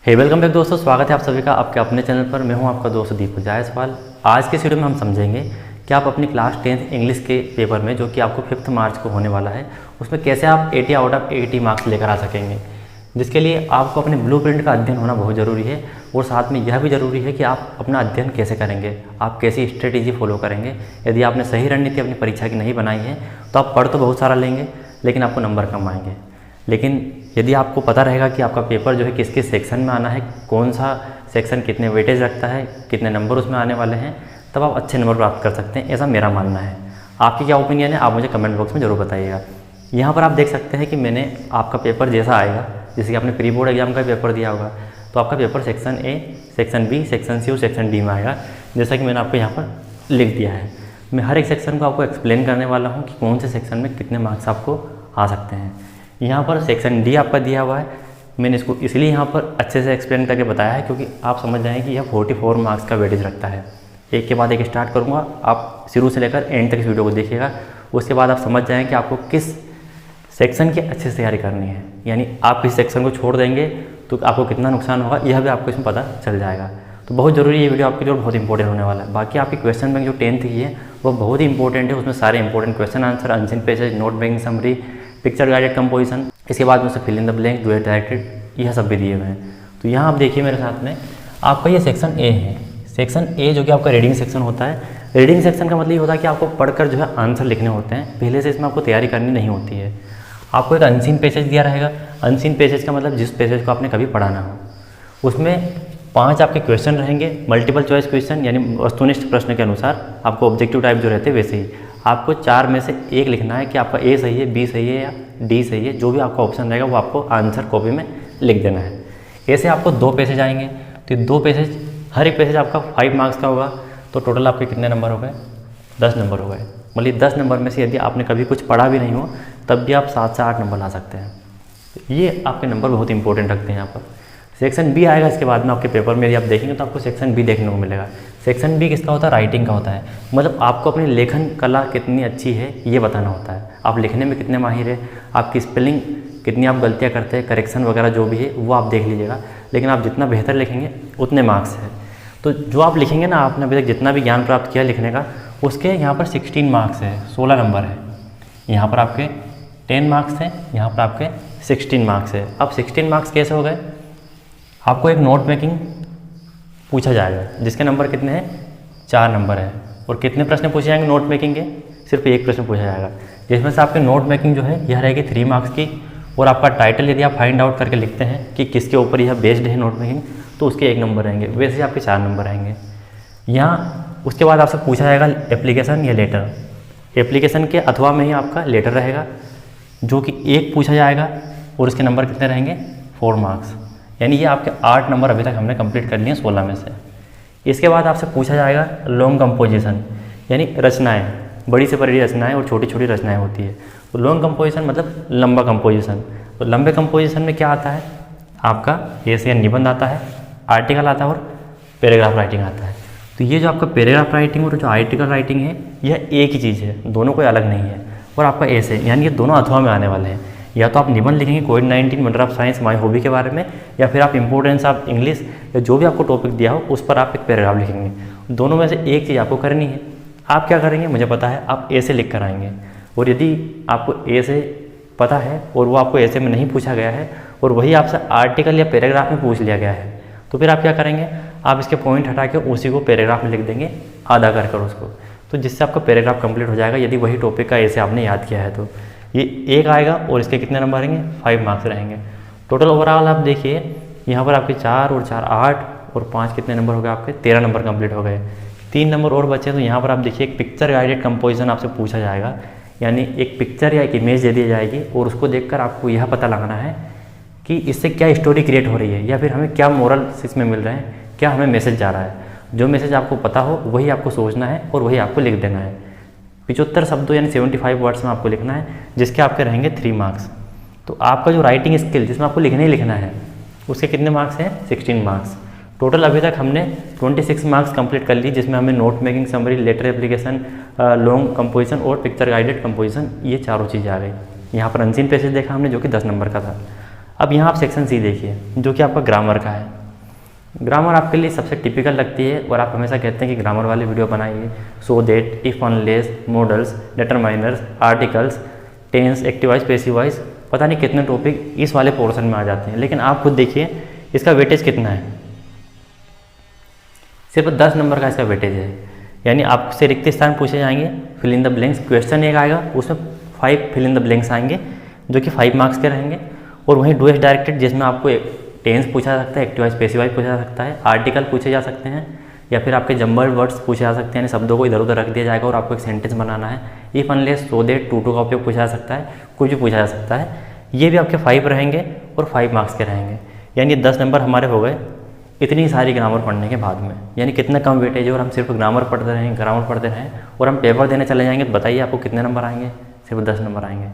Welcome back दोस्तों, स्वागत है आप सभी का आपके अपने चैनल पर। मैं हूं आपका दोस्त दीपक जायसवाल। आज के वीडियो में हम समझेंगे कि आप अपनी क्लास 10th इंग्लिश के पेपर में, जो कि आपको 5 मार्च को होने वाला है, उसमें कैसे आप 80 आउट ऑफ 80 मार्क्स लेकर आ सकेंगे। जिसके लिए आपको अपने ब्लूप्रिंट का अध्ययन होना बहुत ज़रूरी है, और साथ में यह भी ज़रूरी है कि आप अपना अध्ययन कैसे करेंगे, आप कैसी स्ट्रेटेजी फॉलो करेंगे। यदि आपने सही रणनीति अपनी परीक्षा की नहीं बनाई है तो आप पढ़ तो बहुत सारा लेंगे, लेकिन आपको नंबर कम आएंगे। लेकिन यदि आपको पता रहेगा कि आपका पेपर जो है किस किस सेक्शन में आना है, कौन सा सेक्शन कितने वेटेज रखता है, कितने नंबर उसमें आने वाले हैं, तब आप अच्छे नंबर प्राप्त कर सकते हैं। ऐसा मेरा मानना है। आपकी क्या ओपिनियन है, आप मुझे कमेंट बॉक्स में ज़रूर बताइएगा। यहाँ पर आप देख सकते हैं कि मैंने आपका पेपर जैसा आएगा, जैसे कि आपने प्री बोर्ड एग्जाम का पेपर दिया होगा, तो आपका paper section A, section B, section C और सेक्शन डी में आएगा। जैसा कि मैंने आपको यहाँ पर लिख दिया है। मैं हर एक सेक्शन को आपको एक्सप्लेन करने वाला हूँ कि कौन से सेक्शन में कितने मार्क्स आपको आ सकते हैं। यहाँ पर सेक्शन डी आपका दिया हुआ है। मैंने इसको इसलिए यहाँ पर अच्छे से एक्सप्लेन करके बताया है क्योंकि आप समझ जाएँ कि यह 44 मार्क्स का वेटेज रखता है। एक के बाद एक स्टार्ट करूँगा, आप शुरू से लेकर एंड तक इस वीडियो को देखिएगा। उसके बाद आप समझ जाएँ कि आपको किस सेक्शन की अच्छे से तैयारी करनी है। यानी आप इस सेक्शन को छोड़ देंगे तो आपको कितना नुकसान होगा, यह भी आपको इसमें पता चल जाएगा। तो बहुत ज़रूरी ये वीडियो आपके लिए बहुत इंपॉर्टेंट होने वाला है। बाकी आपकी क्वेश्चन बैंक जो 10th की है वो बहुत ही इंपॉर्टेंट है। उसमें सारे important question answer, unseen passage, note making summary, picture guided composition, इसके बाद में से fill in the blank, do as directed, यह सब भी दिए हुए हैं। तो यहाँ आप देखिए मेरे साथ में, आपका ये सेक्शन ए है। सेक्शन ए जो कि आपका रीडिंग सेक्शन होता है। रीडिंग सेक्शन का मतलब ये होता है कि आपको पढ़कर जो है आंसर लिखने होते हैं। पहले से इसमें आपको तैयारी करनी नहीं होती है। आपको एक अनसीन पैसेज दिया रहेगा। अनसीन पैसेज का मतलब जिस पैसेज को आपने कभी पढ़ा ना हो। उसमें 5 आपके क्वेश्चन रहेंगे, मल्टीपल चॉइस क्वेश्चन, यानी वस्तुनिष्ठ प्रश्न के अनुसार आपको ऑब्जेक्टिव टाइप जो रहते हैं वैसे ही। आपको 4 में से एक लिखना है कि आपका ए सही है, बी सही है या डी सही है। जो भी आपका ऑप्शन रहेगा वो आपको आंसर कॉपी में लिख देना है। ऐसे आपको 2 पैसेज आएंगे। तो 2 पैसेज, हर एक पैसेज आपका 5 मार्क्स का होगा। तो टोटल आपके कितने नंबर हो गए? 10 नंबर हो गए। मतलब 10 नंबर में से यदि आपने कभी कुछ पढ़ा भी नहीं हो तब भी आप 7 से 8 नंबर ला सकते हैं। ये आपके नंबर बहुत इंपॉर्टेंट रखते हैं यहाँ पर। सेक्शन बी आएगा इसके बाद में आपके पेपर में। यदि आप देखेंगे तो आपको सेक्शन बी देखने को मिलेगा। सेक्शन बी किसका होता है? राइटिंग का होता है। मतलब आपको अपनी लेखन कला कितनी अच्छी है ये बताना होता है। आप लिखने में कितने माहिर है, आपकी स्पेलिंग कितनी आप गलतियाँ करते हैं, करेक्शन वगैरह जो भी है वो आप देख लीजिएगा। लेकिन आप जितना बेहतर लिखेंगे उतने मार्क्स है। तो जो आप लिखेंगे ना, आपने अभी तक जितना भी ज्ञान प्राप्त किया लिखने का, उसके यहाँ पर 16 मार्क्स है, 16 नंबर है। यहाँ पर आपके 10 मार्क्स हैं, यहाँ पर आपके 16 मार्क्स है। अब 16 मार्क्स कैसे हो गए? आपको एक नोट मेकिंग पूछा जाएगा जिसके नंबर कितने हैं? 4 नंबर है। और कितने प्रश्न पूछे जाएंगे नोट मेकिंग के? सिर्फ एक प्रश्न पूछा जाएगा, जिसमें से आपके नोट मेकिंग जो है यह रहेगी 3 मार्क्स की। और आपका टाइटल यदि आप फाइंड आउट करके लिखते हैं कि किसके ऊपर यह बेस्ड है नोट मेकिंग, तो उसके 1 नंबर रहेंगे। वैसे ही आपके 4 नंबर रहेंगे। यहाँ उसके बाद आपसे पूछा जाएगा एप्लीकेशन या लेटर। एप्लीकेशन के अथवा में ही आपका लेटर रहेगा, जो कि 1 पूछा जाएगा। और उसके नंबर कितने रहेंगे? 4 मार्क्स। यानी ये आपके 8 नंबर अभी तक हमने कंप्लीट कर लिए 16 में से। इसके बाद आपसे पूछा जाएगा लॉन्ग कंपोजिशन, यानी रचनाएं, बड़ी से बड़ी रचनाएं और छोटी छोटी रचनाएं होती है। तो लॉन्ग कंपोजिशन मतलब लंबा कंपोजिशन। तो लंबे कंपोजिशन में क्या आता है? आपका ऐसे निबंध आता है, आर्टिकल आता है और पैराग्राफ राइटिंग आता है। तो ये जो आपका पैराग्राफ राइटिंग और जो आर्टिकल राइटिंग है, यह एक ही चीज़ है, दोनों कोई अलग नहीं है। और आपका ऐसे, यानी ये दोनों अथवा में आने वाले हैं। या तो आप निबंध लिखेंगे कोविड-19 murder of science my hobby के बारे में, या फिर आप इंपॉर्टेंस ऑफ इंग्लिश या जो भी आपको टॉपिक दिया हो उस पर आप एक पैराग्राफ लिखेंगे। दोनों में से एक चीज़ आपको करनी है। आप क्या करेंगे मुझे पता है, आप ऐसे लिख कर आएंगे। और यदि आपको ऐसे पता है और वो आपको ऐसे में नहीं पूछा गया है और वही आपसे आर्टिकल या पैराग्राफ में पूछ लिया गया है, तो फिर आप क्या करेंगे? आप इसके पॉइंट हटा के उसी को पैराग्राफ में लिख देंगे, आधा कर उसको। तो जिससे आपका पैराग्राफ कंप्लीट हो जाएगा, यदि वही टॉपिक का ऐसे आपने याद किया है तो। ये 1 आएगा और इसके कितने नंबर रहेंगे? 5 मार्क्स रहेंगे। टोटल ओवरऑल आप देखिए, यहाँ पर आपके 4 और 4 8 और 5 कितने नंबर हो गए? आपके 13 नंबर कंप्लीट हो गए। 3 नंबर और बचे। तो यहाँ पर आप देखिए एक पिक्चर गाइडेड कंपोजिशन आपसे पूछा जाएगा, यानी एक पिक्चर या एक इमेज दे दी जाएगी और उसको देखकर आपको यह पता लगाना है कि इससे क्या स्टोरी क्रिएट हो रही है, या फिर हमें क्या मोरल इसमें मिल रहे हैं, क्या हमें मैसेज जा रहा है। जो मैसेज आपको पता हो वही आपको सोचना है और वही आपको लिख देना है। 75 शब्दों यानी 75 वर्ड्स में आपको लिखना है, जिसके आपके रहेंगे 3 मार्क्स। तो आपका जो राइटिंग स्किल जिसमें आपको लिखना ही लिखना है, उसके कितने मार्क्स हैं? 16 मार्क्स। टोटल अभी तक हमने 26 मार्क्स कंप्लीट कर ली, जिसमें हमें note making, summary, letter application, long composition और पिक्चर गाइडेड कंपोजिशन, ये चारों चीज़ें आ गई। यहाँ पर अनसीन पैसेज देखा हमने जो कि 10 नंबर का था। अब यहाँ आप सेक्शन सी देखिए जो कि आपका ग्रामर का है। ग्रामर आपके लिए सबसे टिपिकल लगती है और आप हमेशा कहते हैं कि ग्रामर वाली वीडियो बनाइए। So that, if, unless, modals, determiners, articles, tense, active voice, passive voice, पता नहीं कितने टॉपिक इस वाले पोर्शन में आ जाते हैं। लेकिन आप खुद देखिए इसका वेटेज कितना है, सिर्फ 10 नंबर का इसका वेटेज है। यानी आपसे रिक्त स्थान पूछे जाएंगे, fill in the blanks, question एक आएगा उसमें 5 फिल इन द ब्लैंक्स आएंगे जो कि 5 मार्क्स के रहेंगे। और वहीं डू एस डायरेक्टेड जिसमें आपको टेंस पूछा जा सकता है, एक्टिव वॉइस, पैसिव वॉइस पूछा जा सकता है, आर्टिकल पूछे जा सकते हैं, या फिर आपके जम्बल्ड वर्ड्स पूछे जा सकते हैं, यानी शब्दों को इधर उधर रख दिया जाएगा और आपको एक सेंटेंस बनाना है। If, unless, so that, to का उपयोग पूछा जा सकता है, कुछ भी पूछा जा सकता है। ये भी आपके 5 रहेंगे और 5 मार्क्स के रहेंगे। यानी 10 नंबर हमारे हो गए इतनी सारी ग्रामर पढ़ने के बाद में। यानी कितना कम वेटेज है और हम सिर्फ ग्रामर पढ़ते रहें और हम पेपर देने चले जाएंगे, तो बताइए आपको कितने नंबर आएंगे? सिर्फ 10 नंबर आएंगे।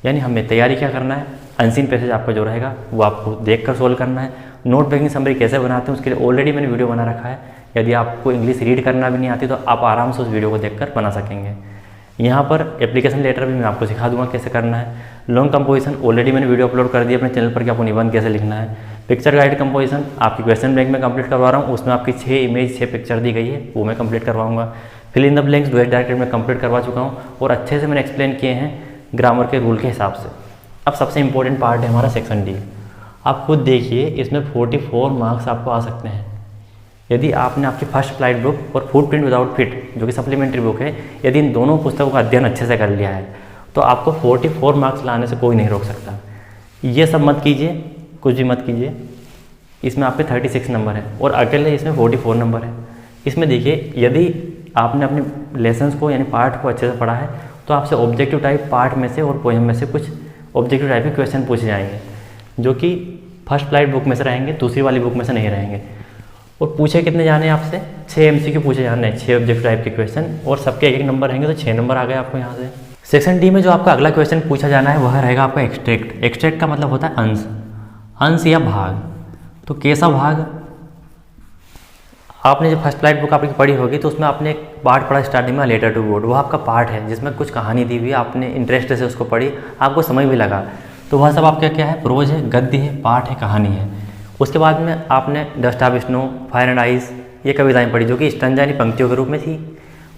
यानी हमें तैयारी क्या करना है, अनसीन पैसेज आपका जो रहेगा वो आपको देखकर सोल्व करना है। नोट मेकिंग समरी कैसे बनाते हैं उसके लिए ऑलरेडी मैंने वीडियो बना रखा है। यदि आपको इंग्लिश रीड करना भी नहीं आती तो आप आराम से उस वीडियो को देखकर बना सकेंगे। यहाँ पर एप्लीकेशन लेटर भी मैं आपको सिखा दूंगा कैसे करना है। लॉन्ग कंपोजिशन ऑलरेडी मैंने वीडियो अपलोड कर दिया अपने चैनल पर कि आपको निबंध कैसे लिखना है। पिक्चर गाइड कंपोजिशन आपकी क्वेश्चन बैंक में कंप्लीट करवा रहा हूँ, उसमें आपकी 6 इमेज 6 पिक्चर दी गई है, वो मैं कंप्लीट करवाऊंगा। Fill in the blanks do as directed में कंप्लीट करवा चुका हूँ और अच्छे से मैंने एक्सप्लेन किए हैं ग्रामर के रूल के हिसाब से। अब सबसे इंपॉर्टेंट पार्ट है हमारा सेक्शन डी। आप खुद देखिए इसमें 44 मार्क्स आपको आ सकते हैं यदि आपने आपकी फर्स्ट फ्लाइट बुक और फुटप्रिंट विदाउट फिट जो कि सप्लीमेंट्री बुक है, यदि इन दोनों पुस्तकों का अध्ययन अच्छे से कर लिया है तो आपको 44 मार्क्स लाने से कोई नहीं रोक सकता। ये सब मत कीजिए, कुछ भी मत कीजिए। इसमें आपके 36 नंबर है और अकेले इसमें 44 नंबर है। इसमें देखिए यदि आपने अपने लेसन्स को यानी पार्ट को अच्छे से पढ़ा है तो आपसे ऑब्जेक्टिव टाइप पार्ट में से और पोएम में से कुछ ऑब्जेक्टिव टाइप के क्वेश्चन पूछे जाएंगे जो कि फर्स्ट फ्लाइट बुक में से रहेंगे, दूसरी वाली बुक में से नहीं रहेंगे। और पूछे कितने जाने हैं आपसे? 6 MCQ पूछे जाने हैं, 6 ऑब्जेक्टिव टाइप के क्वेश्चन और सबके एक नंबर रहेंगे तो 6 नंबर आ गए आपको यहाँ से। सेक्शन डी में जो आपका अगला क्वेश्चन पूछा जाना है वह रहेगा आपका एक्सट्रैक्ट। एक्सट्रैक्ट का मतलब होता है अंश, अंश या भाग। तो कैसा भाग? आपने जब फर्स्ट फ्लाइट बुक आपकी पढ़ी होगी तो उसमें आपने एक पार्ट पढ़ा स्टार्टिंग में, लेटर टू गॉड। वो आपका पार्ट है जिसमें कुछ कहानी दी हुई है, आपने इंटरेस्ट से उसको पढ़ी, आपको समझ भी लगा, तो वह सब आपका क्या है? प्रोज है, गद्य है, पार्ट है, कहानी है। उसके बाद में आपने dust of snow, fire and ice ये कविताएं पढ़ी जो कि स्टंजा यानी पंक्तियों के रूप में थी।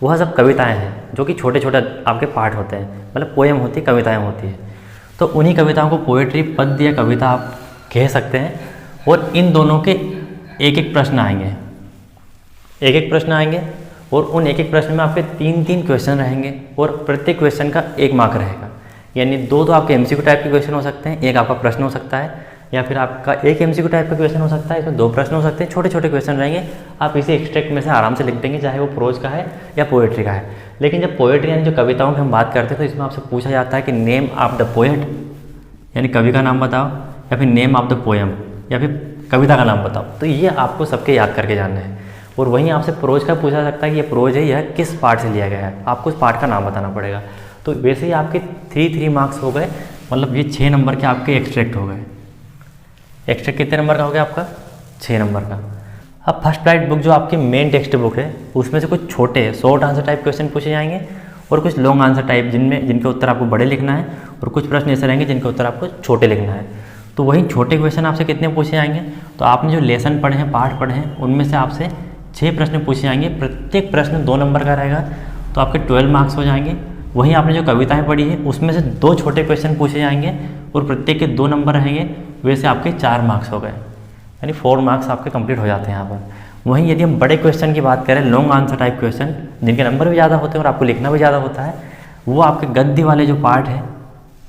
वह सब कविताएं हैं जो कि छोटे छोटे आपके पार्ट होते हैं, मतलब पोएम होती है, कविताएं होती है। तो उन्हीं कविताओं को पोएट्री, पद्य या कविता आप कह सकते हैं। और इन दोनों के एक एक प्रश्न आएंगे, एक एक प्रश्न आएंगे और उन एक एक प्रश्न में आपके 3-3 क्वेश्चन रहेंगे और प्रत्येक क्वेश्चन का 1 मार्क रहेगा। यानी 2 तो आपके MCQ टाइप के क्वेश्चन हो सकते हैं, एक आपका प्रश्न हो सकता है, या फिर आपका एक MCQ टाइप का क्वेश्चन हो सकता है, इसमें 2 प्रश्न हो सकते हैं, छोटे छोटे क्वेश्चन रहेंगे। आप इसे एक्सट्रैक्ट में से आराम से लिख देंगे, चाहे वो प्रोज का है या पोएट्री का है। लेकिन जब पोएट्री यानी जो कविताओं की हम बात करते हैं तो इसमें आपसे पूछा जाता है कि नेम ऑफ द पोएट यानी कवि का नाम बताओ, या फिर नेम ऑफ द पोएम या फिर कविता का नाम बताओ। तो ये आपको सबके याद करके जानना है। और वहीं आपसे प्रोज का पूछा जा सकता है कि ये प्रोज है, यह किस पार्ट से लिया गया है, आपको उस पार्ट का नाम बताना पड़ेगा। तो वैसे ही आपके 3 मार्क्स हो गए, मतलब ये 6 नंबर के आपके एक्सट्रैक्ट हो गए। एक्सट्रैक्ट कितने नंबर का हो गया आपका? 6 नंबर का। अब फर्स्ट फ्लाइट बुक जो आपकी मेन टेक्स्ट बुक है उसमें से कुछ छोटे शॉर्ट आंसर टाइप क्वेश्चन पूछे जाएंगे और कुछ लॉन्ग आंसर टाइप जिनके उत्तर आपको बड़े लिखना है, और कुछ प्रश्न ऐसे रहेंगे जिनके उत्तर आपको छोटे लिखना है। तो वही छोटे क्वेश्चन आपसे कितने पूछे जाएंगे? तो आपने जो लेसन पढ़े हैं, पार्ट पढ़े हैं, उनमें से आपसे 6 प्रश्न पूछे जाएंगे। प्रत्येक प्रश्न 2 नंबर का रहेगा, तो आपके 12 मार्क्स हो जाएंगे। वहीं आपने जो कविताएं पढ़ी है उसमें से 2 छोटे क्वेश्चन पूछे जाएंगे और प्रत्येक के 2 नंबर रहेंगे, वैसे आपके 4 मार्क्स हो गए, यानी 4 मार्क्स आपके कंप्लीट हो जाते हैं यहाँ पर। वहीं यदि हम बड़े क्वेश्चन की बात करें, लॉन्ग आंसर टाइप क्वेश्चन जिनके नंबर भी ज़्यादा होते हैं और आपको लिखना भी ज़्यादा होता है, वो आपके गद्य वाले जो पार्ट है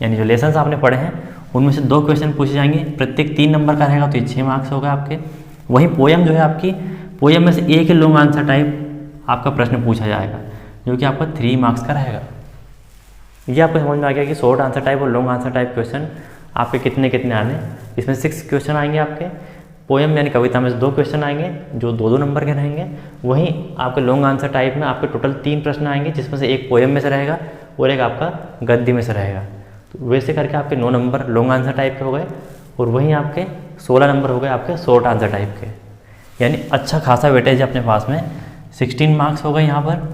यानी जो लेसन्स आपने पढ़े हैं उनमें से 2 क्वेश्चन पूछे जाएंगे, प्रत्येक 3 नंबर का रहेगा, तो ये 6 मार्क्स होगा आपके। वहीं पोएम जो है आपकी, पोएम में से एक ही लॉन्ग आंसर टाइप आपका प्रश्न पूछा जाएगा जो कि आपका 3 मार्क्स का रहेगा। ये आपको समझ में आ गया कि शॉर्ट आंसर टाइप और लॉन्ग आंसर टाइप क्वेश्चन आपके कितने कितने आने। इसमें 6 क्वेश्चन आएंगे आपके। पोएम यानी कविता में से 2 क्वेश्चन आएंगे जो 2-2 नंबर के रहेंगे। वहीं आपके लॉन्ग आंसर टाइप में आपके टोटल 3 प्रश्न आएंगे, जिसमें से एक पोएम में से रहेगा और एक आपका गद्य में से रहेगा। तो वैसे करके आपके 9 नंबर लॉन्ग आंसर टाइप के हो गए और वहीं आपके 16 नंबर हो गए आपके शॉर्ट आंसर टाइप के। यानी अच्छा खासा वेटेज है अपने पास में। 16 मार्क्स हो गए यहाँ पर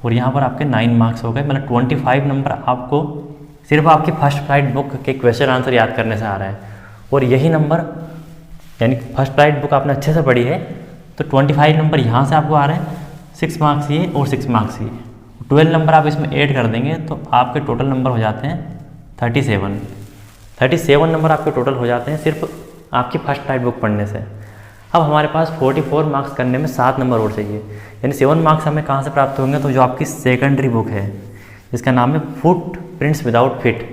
और यहाँ पर आपके 9 मार्क्स हो गए, मतलब 25 नंबर आपको सिर्फ आपकी फर्स्ट फ्लाइट बुक के क्वेश्चन आंसर याद करने से आ रहा है। और यही नंबर यानी फर्स्ट राइट बुक आपने अच्छे से पढ़ी है तो 25 नंबर यहाँ से आपको आ रहे हैं, 6 मार्क्स ये और 6 मार्क्स ये, 12 नंबर आप इसमें ऐड कर देंगे तो आपके टोटल नंबर हो जाते हैं 37 नंबर आपके टोटल हो जाते हैं सिर्फ आपकी फर्स्ट राइट बुक पढ़ने से। अब हमारे पास 44 मार्क्स करने में 7 नंबर और चाहिए, यानी 7 मार्क्स हमें कहाँ से प्राप्त होंगे, तो जो आपकी सेकेंडरी बुक है जिसका नाम है फुट प्रिंट्स विदाउट फिट,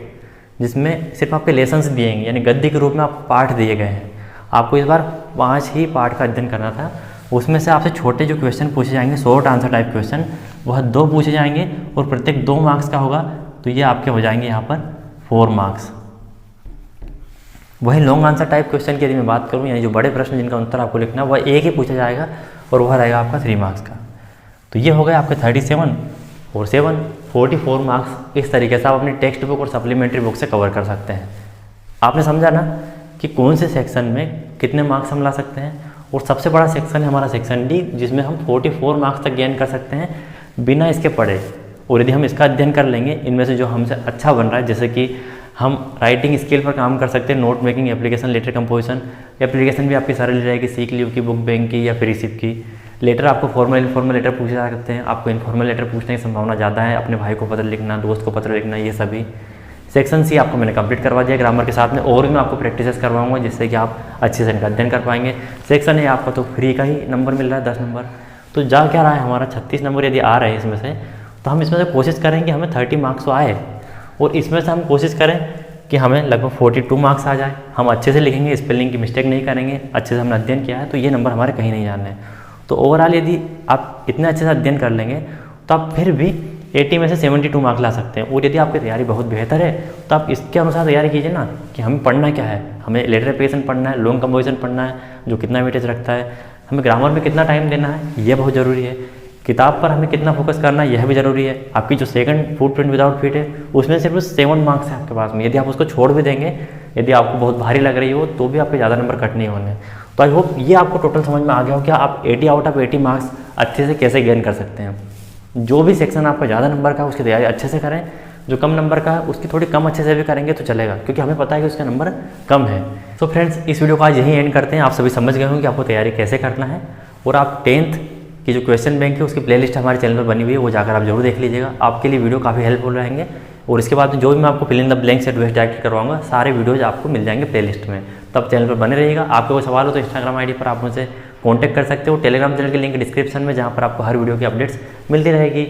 जिसमें सिर्फ आपके लेसन्स दिए हैं, यानी गद्य के रूप में आपको पाठ दिए गए हैं। आपको इस बार 5 ही पाठ का अध्ययन करना था, उसमें से आपसे छोटे जो क्वेश्चन पूछे जाएंगे, शॉर्ट आंसर टाइप क्वेश्चन, वह 2 पूछे जाएंगे और प्रत्येक 2 मार्क्स का होगा, तो ये आपके हो जाएंगे यहाँ पर 4 मार्क्स। वही लॉन्ग आंसर टाइप क्वेश्चन की यदि मैं बात करूँ, यानी जो बड़े प्रश्न जिनका उत्तर आपको लिखना है, वह एक ही पूछा जाएगा और वह रहेगा आपका 3 मार्क्स का। तो ये हो गए आपके 37 और 7 44 मार्क्स। इस तरीके से आप अपनी टेक्स्ट बुक और सप्लीमेंट्री बुक से कवर कर सकते हैं। आपने समझा ना कि कौन से सेक्शन में कितने मार्क्स हम ला सकते हैं। और सबसे बड़ा सेक्शन है हमारा सेक्शन डी, जिसमें हम 44 मार्क्स तक गेन कर सकते हैं बिना इसके पढ़े। और यदि हम इसका अध्ययन कर लेंगे, इनमें से जो हमसे अच्छा बन रहा है, जैसे कि हम राइटिंग स्किल पर काम कर सकते हैं, note making, application, letter composition. Application भी आपकी सरल रहेगी, सीख लीव की, बुक बैंक की या फिर रिसिप की। लेटर आपको फॉर्मल इनफॉर्मल लेटर पूछे जा सकते हैं, आपको इनफॉर्मल लेटर पूछने की संभावना ज़्यादा है, अपने भाई को पत्र लिखना, दोस्त को पत्र लिखना, ये सभी। सेक्शन सी आपको मैंने कंप्लीट करवा दिया ग्रामर के साथ में, और भी मैं आपको प्रैक्टिसेस करवाऊंगा जिससे कि आप अच्छे से इनका अध्ययन कर पाएंगे। सेक्शन ए आपका तो फ्री का ही नंबर मिल रहा है 10 नंबर, तो जा क्या रहा है हमारा 36 नंबर यदि आ रहे हैं इसमें से, तो हम इसमें से कोशिश करेंगे हमें 30 मार्क्स तो आए, और इसमें से हम कोशिश करें कि हमें लगभग 42 मार्क्स आ जाए। हम अच्छे से लिखेंगे, स्पेलिंग की मिस्टेक नहीं करेंगे, अच्छे से हमने अध्ययन किया है, तो ये नंबर हमारे कहीं नहीं जाने हैं। तो ओवरऑल यदि आप इतने अच्छे से अध्ययन कर लेंगे तो आप फिर भी 80 में से 72 मार्क्स ला सकते हैं। और यदि आपकी तैयारी बहुत बेहतर है तो आप इसके अनुसार तैयारी कीजिए ना, कि हमें पढ़ना क्या है, हमें लेटर एप्लीकेशन पढ़ना है, लॉन्ग कंपोजिशन पढ़ना है जो कितना वेटेज रखता है, हमें ग्रामर में कितना टाइम देना है, यह बहुत ज़रूरी है, किताब पर हमें कितना फोकस करना है यह भी ज़रूरी है। आपकी जो second foot print without fit है उसमें सिर्फ 7 मार्क्स है आपके पास में, यदि आप उसको छोड़ भी देंगे, यदि आपको बहुत भारी लग रही हो तो भी आपके ज़्यादा नंबर कट नहीं होने। तो आई होप ये आपको टोटल समझ में आ गया हो कि आप 80 आउट ऑफ 80 मार्क्स अच्छे से कैसे गेन कर सकते हैं। जो भी सेक्शन आपका ज़्यादा नंबर का है उसकी तैयारी अच्छे से करें, जो कम नंबर का है उसकी थोड़ी कम अच्छे से भी करेंगे तो चलेगा, क्योंकि हमें पता है कि उसका नंबर कम है। तो फ्रेंड्स, इस वीडियो को आज यहीं एंड करते हैं। आप सभी समझ गए होंगे कि आपको तैयारी कैसे करना है, और आप 10th की जो क्वेश्चन बैंक है उसकी प्लेलिस्ट हमारे चैनल पर बनी हुई है, वो जाकर आप जरूर देख लीजिएगा। आपके लिए वीडियो काफ़ी हेल्पफुल रहेंगे। और इसके बाद जो भी मैं आपको फिल इन द ब्लैंक से एडवाइस डायरेक्ट करवाऊंगा, सारे वीडियोज़ आपको मिल जाएंगे प्लेलिस्ट में। तब चैनल पर बने रहिएगा। आपको कोई सवाल हो तो इंस्टाग्राम आईडी पर आप मुझसे कॉन्टैक्ट कर सकते हो, टेलीग्राम चैनल की लिंक डिस्क्रिप्शन में, जहाँ पर आपको हर वीडियो की अपडेट्स मिलती रहेगी।